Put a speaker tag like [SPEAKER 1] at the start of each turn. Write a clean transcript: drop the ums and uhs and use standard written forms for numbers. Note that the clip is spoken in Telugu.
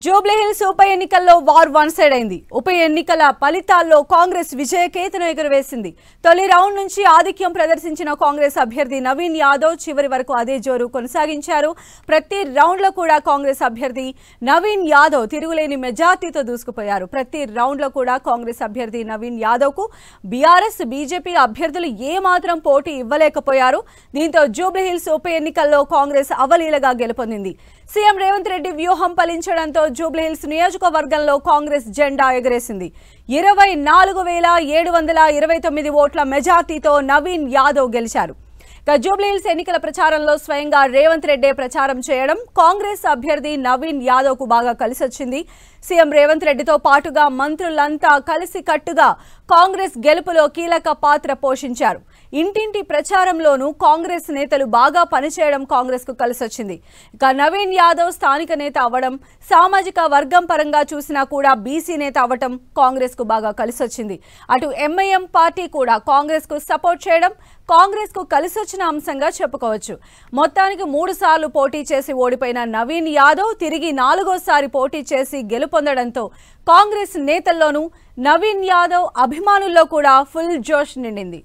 [SPEAKER 1] జూబ్లీహిల్స్ ఉప ఎన్నికల్లో వార్ వన్ సైడ్ అయింది. ఉప ఎన్నికల ఫలితాల్లో కాంగ్రెస్ విజయకేతనం ఎగురవేసింది. తొలి రౌండ్ నుంచి ఆధిక్యం ప్రదర్శించిన కాంగ్రెస్ అభ్యర్థి నవీన్ యాదవ్ చివరి వరకు అదే జోరు కొనసాగించారు. ప్రతి రౌండ్లో కూడా కాంగ్రెస్ అభ్యర్థి నవీన్ యాదవ్ తిరుగులేని మెజార్టీతో దూసుకుపోయారు. ప్రతి రౌండ్లో కూడా కాంగ్రెస్ అభ్యర్థి నవీన్ యాదవ్కు బీఆర్ఎస్ బీజేపీ అభ్యర్థులు ఏమాత్రం పోటీ ఇవ్వలేకపోయారు. దీంతో జూబ్లీహిల్స్ ఉప ఎన్నికల్లో కాంగ్రెస్ అవలీలగా గెలుపొందింది. సీఎం రేవంత్ రెడ్డి వ్యూహం ఫలించడంతో జూబ్లీహిల్స్ నియోజకవర్గంలో కాంగ్రెస్ జెండా ఎగరేసింది. 24,729 ఓట్ల మెజార్టీతో నవీన్ యాదవ్ గెలిచారు. జూబ్లీహిల్స్ ఎన్నికల ప్రచారంలో స్వయంగా రేవంత్ రెడ్డి ప్రచారం చేయడం కాంగ్రెస్ అభ్యర్థి నవీన్ యాదవ్ కు బాగా కలిసొచ్చింది. సీఎం రేవంత్ రెడ్డితో పాటుగా మంత్రులంతా కలిసి కట్టుగా కాంగ్రెస్ గెలుపులో కీలక పాత్ర పోషించారు. ఇంటింటి ప్రచారంలోనూ కాంగ్రెస్ నేతలు బాగా పనిచేయడం కాంగ్రెస్ కు కలిసొచ్చింది. ఇక నవీన్ యాదవ్ స్థానిక నేత అవ్వడం, సామాజిక వర్గం పరంగా చూసినా కూడా బీసీ నేత అవ్వడం కాంగ్రెస్ కు బాగా కలిసొచ్చింది. అటు ఎంఐఎం పార్టీ కూడా కాంగ్రెస్ కు సపోర్ట్ చేయడం కాంగ్రెస్ కు కలిసొచ్చిన అంశంగా చెప్పుకోవచ్చు. మొత్తానికి 3 సార్లు పోటీ చేసి ఓడిపోయిన నవీన్ యాదవ్ తిరిగి 4వ పోటీ చేసి గెలుపొందడంతో కాంగ్రెస్ నేతల్లోనూ నవీన్ యాదవ్ అభిమానుల్లో కూడా ఫుల్ జోష్ నిండింది.